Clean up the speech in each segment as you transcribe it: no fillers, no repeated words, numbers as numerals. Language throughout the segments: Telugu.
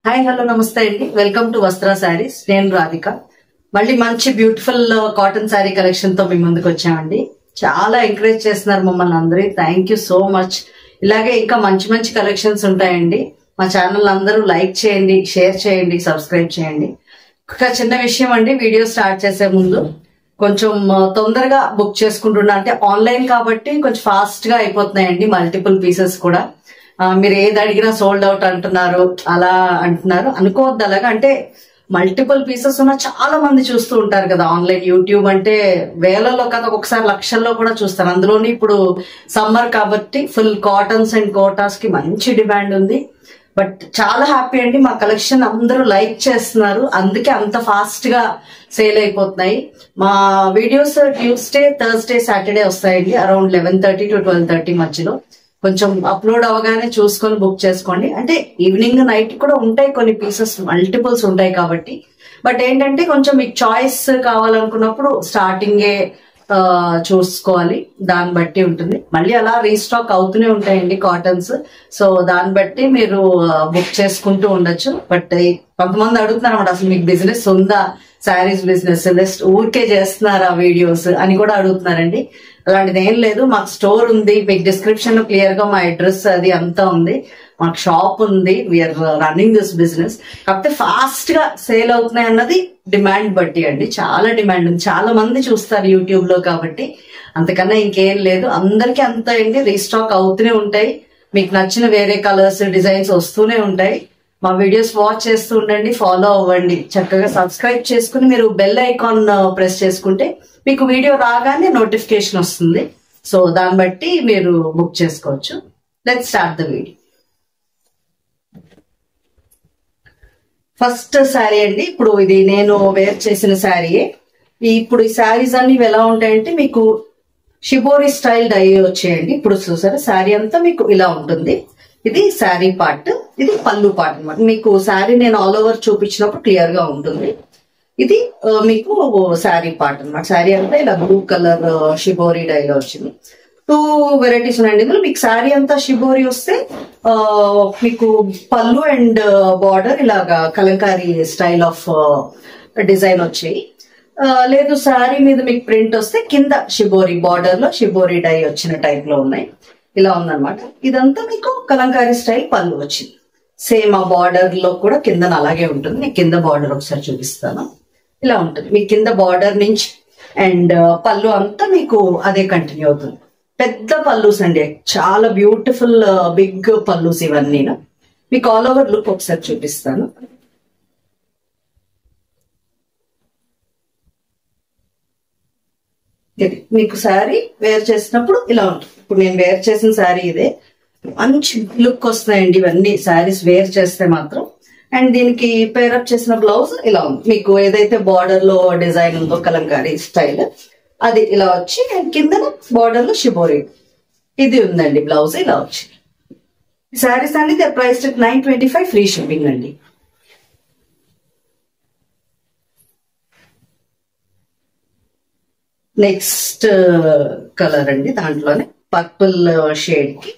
హాయ్ హలో నమస్తే అండి. వెల్కమ్ టు వస్త్ర శారీస్. నేను రాధిక. మళ్ళీ మంచి బ్యూటిఫుల్ కాటన్ శారీ కలెక్షన్ తో మీ ముందుకు వచ్చామండి. చాలా ఎంకరేజ్ చేస్తున్నారు మమ్మల్ని అందరూ. Thank you so much. ఇలాగే ఇంకా మంచి మంచి కలెక్షన్స్ ఉంటాయండి. మా ఛానల్ అందరూ లైక్ చేయండి, షేర్ చేయండి, సబ్స్క్రైబ్ చేయండి. ఒక చిన్న విషయం అండి, వీడియో స్టార్ట్ చేసే ముందు కొంచెం తొందరగా బుక్ చేసుకుంటున్నా. అంటే ఆన్లైన్ కాబట్టి కొంచెం ఫాస్ట్ గా అయిపోతున్నాయండి మల్టిపుల్ పీసెస్ కూడా. మీరు ఏది అడిగినా సోల్డ్ అవుట్ అంటున్నారు, అలా అంటున్నారు. అనుకోవద్దు అలాగా. అంటే మల్టిపుల్ పీసెస్ ఉన్న చాలా మంది చూస్తూ ఉంటారు కదా ఆన్లైన్. యూట్యూబ్ అంటే వేలలో కదా, ఒకసారి లక్షల్లో కూడా చూస్తారు. అందులోని ఇప్పుడు సమ్మర్ కాబట్టి ఫుల్ కాటన్స్ అండ్ కోటాస్ కి మంచి డిమాండ్ ఉంది. బట్ చాలా హ్యాపీ అండి, మా కలెక్షన్ అందరూ లైక్ చేస్తున్నారు, అందుకే అంత ఫాస్ట్ గా సేల్ అయిపోతున్నాయి. మా వీడియోస్ ట్యూస్డే, థర్స్డే, సాటర్డే వస్తాయండి. అరౌండ్ 11:30 to 12:30 మధ్యలో. కొంచెం అప్లోడ్ అవగానే చూసుకొని బుక్ చేసుకోండి. అంటే ఈవినింగ్ నైట్ కూడా ఉంటాయి కొన్ని పీసెస్, మల్టిపుల్స్ ఉంటాయి కాబట్టి. బట్ ఏంటంటే కొంచెం మీకు చాయిస్ కావాలనుకున్నప్పుడు స్టార్టింగే చూసుకోవాలి, దాన్ని బట్టి ఉంటుంది. మళ్ళీ అలా రీస్టాక్ అవుతూనే ఉంటాయండి కాటన్స్. సో దాన్ని బట్టి మీరు బుక్ చేసుకుంటూ ఉండొచ్చు. బట్ కొంతమంది అడుగుతున్నారు అన్నమాట, అసలు మీకు బిజినెస్ ఉందా, శారీస్ బిజినెస్, జస్ట్ ఊరికే చేస్తున్నారా వీడియోస్ అని కూడా అడుగుతున్నారండి. అలాంటిది ఏం లేదు. మాకు స్టోర్ ఉంది, మీకు డిస్క్రిప్షన్ లో క్లియర్ గా మా అడ్రస్ అది అంతా ఉంది. మాకు షాప్ ఉంది, వీఆర్ రన్నింగ్ దిస్ బిజినెస్. కాకపోతే ఫాస్ట్ గా సేల్ అవుతున్నాయి అన్నది డిమాండ్ బట్టి అండి. చాలా డిమాండ్ ఉంది, చాలా మంది చూస్తారు యూట్యూబ్ లో కాబట్టి. అంతకన్నా ఇంకేం లేదు. అందరికీ అంత ఏంటి, రీస్టాక్ అవుతూనే ఉంటాయి. మీకు నచ్చిన వేరే కలర్స్, డిజైన్స్ వస్తూనే ఉంటాయి. మా వీడియోస్ వాచ్ చేస్తూ ఉండండి, ఫాలో అవ్వండి. చక్కగా సబ్స్క్రైబ్ చేసుకుని మీరు బెల్ ఐకాన్ ప్రెస్ చేసుకుంటే మీకు వీడియో రాగానే నోటిఫికేషన్ వస్తుంది. సో దాన్ని బట్టి మీరు బుక్ చేసుకోవచ్చు. Let's start the video. First sari అండి. ఇప్పుడు ఇది నేను వేర్ చేసిన శారీయే. ఇప్పుడు ఈ శారీస్ అన్ని ఎలా ఉంటాయంటే మీకు షిబోరి స్టైల్ డై వచ్చేయండి. ఇప్పుడు చూసారా శారీ అంతా మీకు ఇలా ఉంటుంది. ఇది శారీ పార్ట్, ఇది పళ్ళు పార్ట్ అనమాట. మీకు శారీ నేను ఆల్ ఓవర్ చూపించినప్పుడు క్లియర్ గా ఉంటుంది. ఇది మీకు శారీ పార్ట్ అనమాట. శారీ అంతా ఇలా బ్లూ కలర్ షిబోరి డైలో వచ్చింది. 2 వెరైటీస్ ఉన్నాయండి ఇందులో. మీకు శారీ అంతా షిబోరి వస్తే మీకు పళ్ళు అండ్ బార్డర్ ఇలాగా కలంకారీ స్టైల్ ఆఫ్ డిజైన్ వచ్చాయి. లేదు శారీ మీద మీకు ప్రింట్ వస్తే కింద షిబోరి బార్డర్ లో షిబోరి డై వచ్చిన టైప్ లో ఉన్నాయి. ఇలా ఉందన్నమాట. ఇదంతా మీకు కలంకారీ స్టైల్ పళ్ళు వచ్చింది. సేమ్ ఆ బార్డర్ లో కూడా కింద అలాగే ఉంటుంది. నేను కింద బార్డర్ ఒకసారి చూపిస్తాను. ఇలా ఉంటుంది. మీ కింద బార్డర్ నుంచి అండ్ పళ్ళు అంతా మీకు అదే కంటిన్యూ అవుతుంది. పెద్ద పల్లూస్ అండి, చాలా బ్యూటిఫుల్ బిగ్ పల్లూస్ ఇవన్నీ. మీకు ఆల్ ఓవర్ లుక్ ఒకసారి చూపిస్తాను. మీకు శారీ వేర్ చేసినప్పుడు ఇలా ఉంటుంది. ఇప్పుడు నేను వేర్ చేసిన శారీ ఇదే. మంచి లుక్ వస్తున్నాయండి ఇవన్నీ శారీస్ వేర్ చేస్తే మాత్రం. అండ్ దీనికి పేరప్ చేసిన బ్లౌజ్ ఇలా ఉంది. మీకు ఏదైతే బార్డర్ లో డిజైన్ ఉందో కలంకారీ స్టైల్, అది ఇలా వచ్చి కింద బార్డర్ లో షిబోరి ఇది ఉందండి. బ్లౌజ్ ఇలా వచ్చి. శారీస్ అనేది ప్రైస్ 925, ఫ్రీ షిప్పింగ్ అండి. నెక్స్ట్ కలర్ అండి, దాంట్లోనే పర్పుల్ షేడ్ కి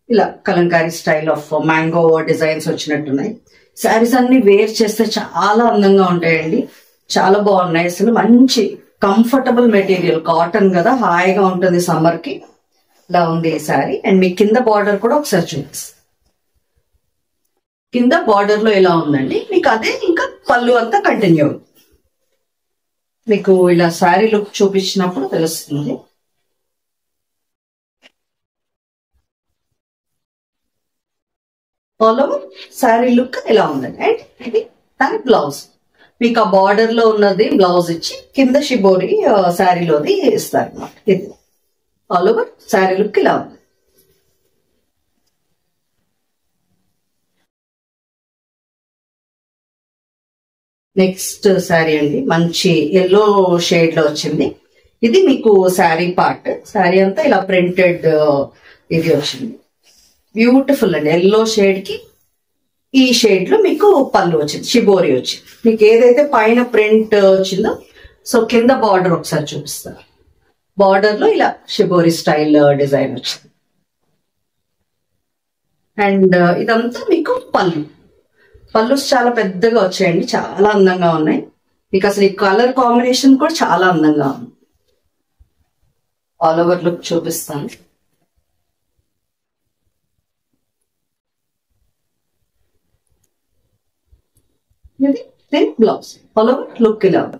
ఇలా Kalamkari style of mango designs వచ్చినట్టున్నాయి. శారీస్ అన్ని వేర్ చేస్తే చాలా అందంగా ఉంటాయండి, చాలా బాగున్నాయి. అసలు మంచి కంఫర్టబుల్ మెటీరియల్, కాటన్ కదా, హాయిగా ఉంటుంది సమ్మర్ కి. ఇలా ఉంది ఈ శారీ. అండ్ మీ కింద బార్డర్ కూడా ఒకసారి చూపిస్తాను. కింద బార్డర్ లో ఇలా ఉందండి. మీకు అదే ఇంకా పళ్ళు అంతా కంటిన్యూ అవుతుంది. మీకు ఇలా శారీ లుక్ చూపించినప్పుడు తెలుస్తుంది. ఆల్ ఓవర్ శారీ లుక్ ఇలా ఉందండి. అండ్ ఇది దాని బ్లౌజ్. మీకు ఆ బార్డర్ లో ఉన్నది బ్లౌజ్ ఇచ్చి కింద షిబోరి శారీలోది ఇస్తారు అన్నమాట. ఇది ఆల్ ఓవర్ శారీ లుక్ ఇలా ఉంది. నెక్స్ట్ శారీ అండి, మంచి ఎల్లో షేడ్ లో వచ్చింది. ఇది మీకు శారీ పార్ట్. శారీ అంతా ఇలా ప్రింటెడ్ ఇది వచ్చింది. బ్యూటిఫుల్ అండి. ఎల్లో షేడ్ కి ఈ షేడ్ లో మీకు పళ్ళు వచ్చింది, షిబోరి వచ్చింది. మీకు ఏదైతే పైన ప్రింట్ వచ్చిందో సో కింద బార్డర్ ఒకసారి చూపిస్తా. బార్డర్ లో ఇలా షిబోరి స్టైల్ డిజైన్ వచ్చింది. అండ్ ఇదంతా మీకు పళ్ళు. పళ్ళుస్ చాలా పెద్దగా వచ్చాయండి, చాలా అందంగా ఉన్నాయి. మీకు అసలు ఈ కలర్ కాంబినేషన్ కూడా చాలా అందంగా ఉంది. ఆల్ ఓవర్ లుక్ చూపిస్తాను. ఇది thin blouse, all over look ఇలా ఉంది.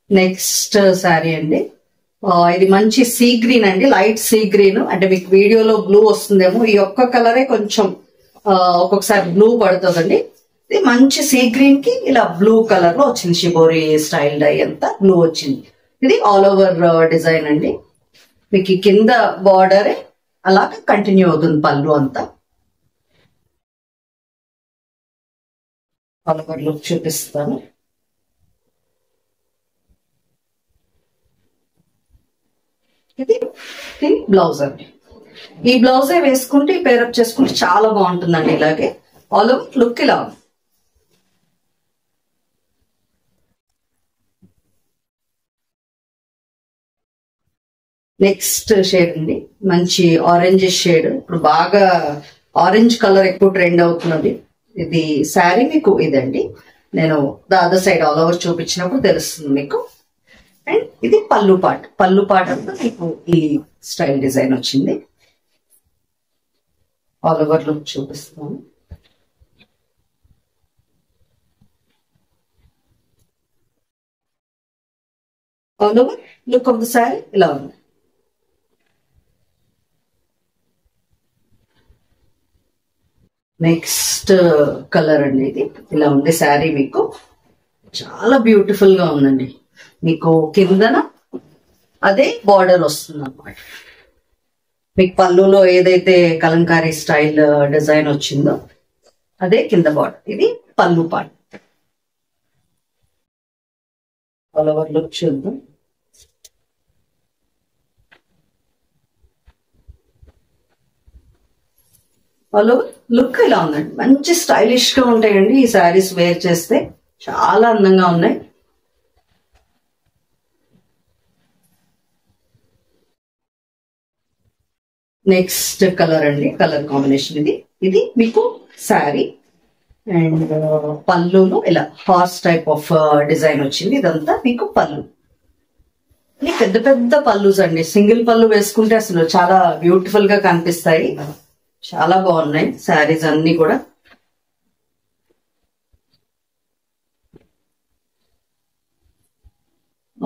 నెక్స్ట్ శారీ అండి, ఇది మంచి సీ గ్రీన్ అండి, లైట్ సీ గ్రీన్. అంటే మీకు వీడియోలో బ్లూ వస్తుందేమో, ఈ ఒక్క కలరే కొంచెం ఒక్కొక్కసారి బ్లూ పడుతుందండి. ఇది మంచి సీ గ్రీన్ కి ఇలా బ్లూ కలర్ లో వచ్చింది, షిబోరి స్టైల్ డై అంతా బ్లూ వచ్చింది. ఇది ఆల్ ఓవర్ డిజైన్ అండి. మీకు కింద బార్డరే అలాగే కంటిన్యూ అవుతుంది పళ్ళు అంతా. ఆల్ ఓవర్ లుక్ చూపిస్తాను. ఇది బ్లౌజ్ అండి. ఈ బ్లౌజే వేసుకుంటే పేరప్ చేసుకుంటే చాలా బాగుంటుందండి. ఇలాగే ఆల్ ఓవర్ లుక్ ఇలా ఉంది. నెక్స్ట్ షేడ్ అండి, మంచి ఆరెంజ్ షేడ్. ఇప్పుడు బాగా ఆరెంజ్ కలర్ ఎక్కువ ట్రెండ్ అవుతున్నది. ఇది శారీ మీకు ఇదండి, నేను the other side all over చూపించినప్పుడు తెలుస్తుంది మీకు. అండ్ ఇది పళ్ళు పార్ట్, పళ్ళు పార్ట్ అంతా మీకు ఈ స్టైల్ డిజైన్ వచ్చింది. ఆల్ ఓవర్ లుక్ చూపిస్తాను. All over look of the sari ఇలా ఉంది. నెక్స్ట్ కలర్ అండి, ఇది ఇలా ఉంది శారీ. మీకు చాలా బ్యూటిఫుల్ గా ఉందండి. మీకు కిందన అదే బార్డర్ వస్తుంది అన్నమాట. మీకు పళ్ళులో ఏదైతే కలంకారీ స్టైల్ డిజైన్ వచ్చిందో అదే కింద బార్డర్. ఇది పళ్ళు పార్ట్. ఆల్ ఓవర్ లుక్ చూద్దాం. ఆల్ ఓవర్ లుక్ ఇలా ఉందండి, మంచి స్టైలిష్ గా ఉంటాయండి ఈ శారీస్ వేర్ చేస్తే, చాలా అందంగా ఉన్నాయి. నెక్స్ట్ కలర్ అండి, కలర్ కాంబినేషన్ ఇది. ఇది మీకు శారీ అండ్ పళ్ళులో ఇలా హార్స్ టైప్ ఆఫ్ డిజైన్ వచ్చింది. ఇదంతా మీకు పళ్ళు. ఇది పెద్ద పెద్ద పళ్ళుస్ అండి, సింగిల్ పళ్ళు వేసుకుంటే అసలు చాలా బ్యూటిఫుల్ గా కనిపిస్తాయి. చాలా బాగున్నాయి శారీస్ అన్ని కూడా.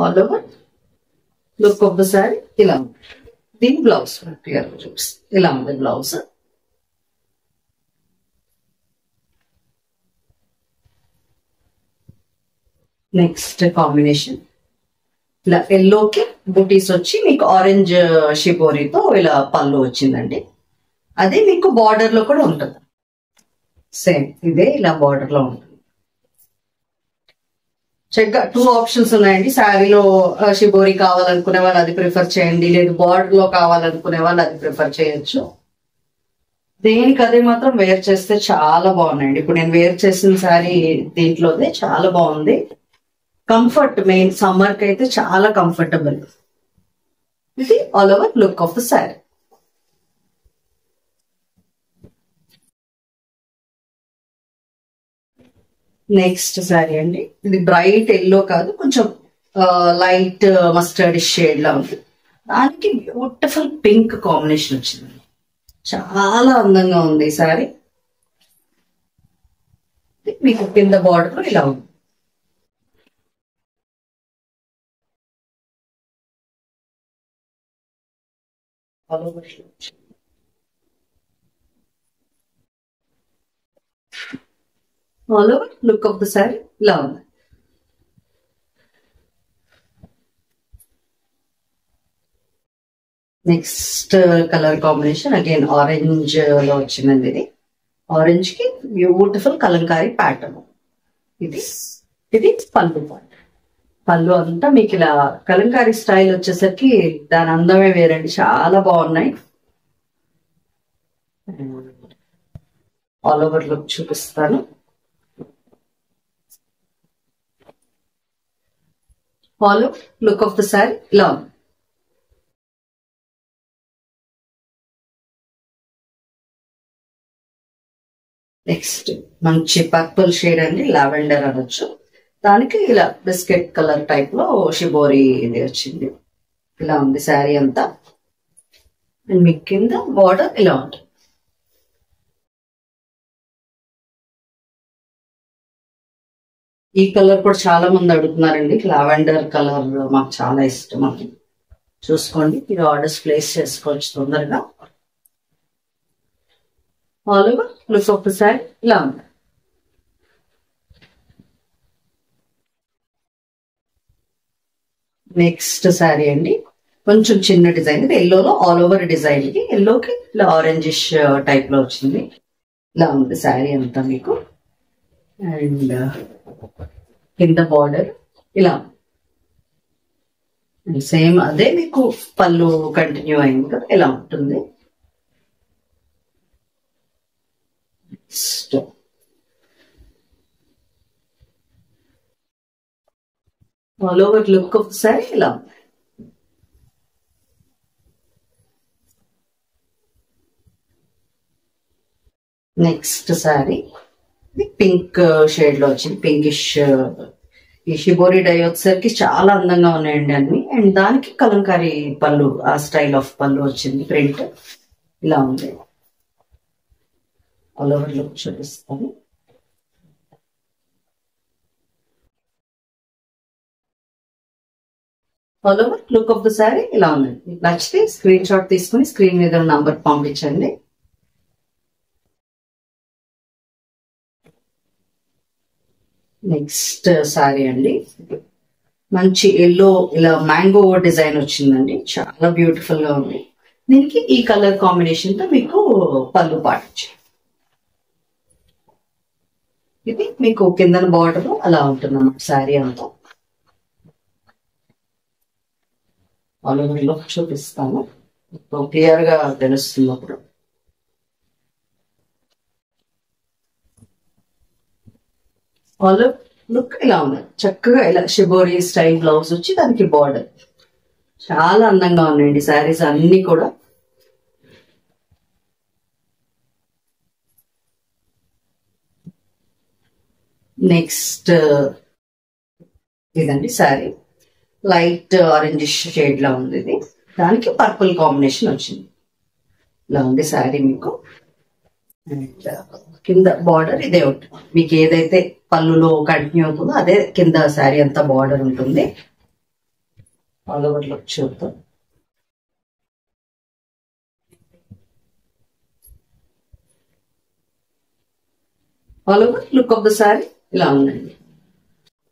All over look of the sari ఇలా ఉంది. దీని బ్లౌజ్ క్లియర్ చూపిస్తుంది, ఇలా ఉంది బ్లౌజ్. నెక్స్ట్ కాంబినేషన్ ఇలా ఎల్లోకి బూటీస్ వచ్చి మీకు ఆరెంజ్ షిబోరితో ఇలా పళ్ళు వచ్చిందండి. అదే మీకు బార్డర్ లో కూడా ఉంటుంది, సేమ్ ఇదే ఇలా బార్డర్ లో ఉంటుంది. చక్కగా 2 ఆప్షన్స్ ఉన్నాయండి. శారీలో షిబోరి కావాలనుకునే వాళ్ళు అది ప్రిఫర్ చేయండి, లేదు బార్డర్ లో కావాలనుకునే వాళ్ళు అది ప్రిఫర్ చేయొచ్చు. దేనికి అదే మాత్రం వేర్ చేస్తే చాలా బాగున్నాయండి. ఇప్పుడు నేను వేర్ చేసిన శారీ దీంట్లోనే చాలా బాగుంది. కంఫర్ట్ మెయిన్, సమ్మర్ కి అయితే చాలా కంఫర్టబుల్. ఇది all over look of the sari. Next sari అండి, ఇది బ్రైట్ ఎల్లో కాదు, కొంచెం లైట్ మస్టర్డ్ షేడ్ లా ఉంది. దానికి బ్యూటిఫుల్ పింక్ కాంబినేషన్ వచ్చింది, చాలా అందంగా ఉంది ఈ శారీ. మీకు కింద బార్డర్ ఇలా ఉంది. All over look of the sari ఇలా ఉంది. Next colour combination again orange లో వచ్చిందండి. ఇది ఆరెంజ్ కి బ్యూటిఫుల్ కలంకారీ ప్యాటర్న్. ఇది ఇది పళ్ళు పార్ట్. పళ్ళు అంతా మీకు ఇలా కలంకారీ స్టైల్ వచ్చేసరికి దాని అందమే వేరండి, చాలా బాగున్నాయి. ఆల్ ఓవర్ లుక్ చూపిస్తాను. All over look of the sari ఇలా ఉంది. నెక్స్ట్ మంచి పర్పుల్ షేడ్ అండి, లావెండర్ అనొచ్చు. దానికి ఇలా బిస్కెట్ కలర్ టైప్ లో షిబోరి ఇది వచ్చింది. ఇలా ఉంది శారీ అంతా. అండ్ మీకు కింద బార్డర్ ఇలా ఉంటుంది. ఈ కలర్ కూడా చాలా మంది అడుగుతున్నారండి. లావెండర్ కలర్ మాకు చాలా ఇష్టం అండి. చూసుకోండి, మీరు ఆర్డర్స్ ప్లేస్ చేసుకోవచ్చు తొందరగా. All over look of the sari ఇలా ఉంది. నెక్స్ట్ శారీ అండి, కొంచెం చిన్న డిజైన్. ఇది ఎల్లోలో ఆల్ ఓవర్ డిజైన్. ఇది ఎల్లోకి ఇలా ఆరెంజిష్ టైప్ లో వచ్చింది. ఇలా ఉంది శారీ అంతా మీకు. అండ్ కింద బార్డర్ ఇలా సేమ్ అదే మీకు పళ్ళు కంటిన్యూ అయింది కదా, ఇలా ఉంటుంది. All over look of sari ఇలా ఉంది. నెక్స్ట్ శారీ పింక్ షేడ్ లో వచ్చింది. పింకిష్ ఈ షిబోరి డై వచ్చేసరికి చాలా అందంగా ఉన్నాయండి అన్ని. అండ్ దానికి కలంకారీ పళ్ళు, ఆ స్టైల్ ఆఫ్ పళ్ళు వచ్చింది. ప్రింట్ ఇలా ఉంది. ఆల్ ఓవర్ లుక్ చూపిస్తాను. All over look of the sari ఇలా ఉందండి. మీకు నచ్చితే స్క్రీన్ షాట్ తీసుకుని స్క్రీన్ మీద నంబర్ పంపించండి. నెక్స్ట్ శారీ అండి, మంచి ఎల్లో ఇలా మ్యాంగో డిజైన్ వచ్చిందండి. చాలా బ్యూటిఫుల్ గా ఉంది. దీనికి ఈ కలర్ కాంబినేషన్ తో మీకు పళ్ళు పాటించి, ఇది మీకు కిందన బార్డర్ అలా ఉంటుంది అన్నమాట శారీ అంతా. ఆల్ ఓవర్ లో చూపిస్తాను, క్లియర్ గా తెలుస్తుంది అప్పుడు. ఆల్ లుక్ ఇలా ఉంది. చక్కగా ఇలా షిబోరి స్టైల్ బ్లౌజ్ వచ్చి దానికి బార్డర్. చాలా అందంగా ఉన్నాయండి శారీస్ అన్ని కూడా. నెక్స్ట్ ఇదండి శారీ, లైట్ ఆరెంజ్ షేడ్ లా ఉంది. ఇది దానికి పర్పుల్ కాంబినేషన్ వచ్చింది. ఇలా ఉంది శారీ మీకు. అండ్ కింద బార్డర్ ఇదే ఉంటుంది. మీకు ఏదైతే పళ్ళులో కంటిన్యూ అవుతుందో అదే కింద శారీ అంతా బార్డర్ ఉంటుంది. ఆల్ ఓవర్ లుక్ చూద్దాం. All over look of the sari ఇలా ఉందండి.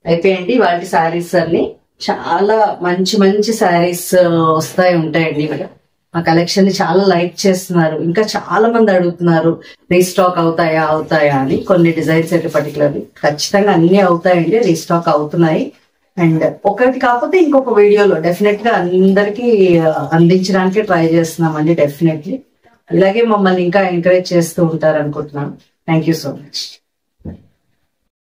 అయిపోయండి వాటి శారీస్ అన్ని. చాలా మంచి మంచి శారీస్ వస్తాయి ఉంటాయండి. మా కలెక్షన్ ని చాలా లైక్ చేస్తున్నారు. ఇంకా చాలా మంది అడుగుతున్నారు రీస్టాక్ అవుతాయా అని. కొన్ని డిజైన్స్ అయితే పర్టికులర్లీ ఖచ్చితంగా అన్ని అవుతాయండి, రీస్టాక్ అవుతున్నాయి. అండ్ ఒకటి కాకపోతే ఇంకొక వీడియోలో డెఫినెట్ గా అందరికి అందించడానికి ట్రై చేస్తున్నామండి. డెఫినెట్లీ ఇలాగే మమ్మల్ని ఇంకా ఎంకరేజ్ చేస్తూ ఉంటారు అనుకుంటున్నాను. Thank you so much.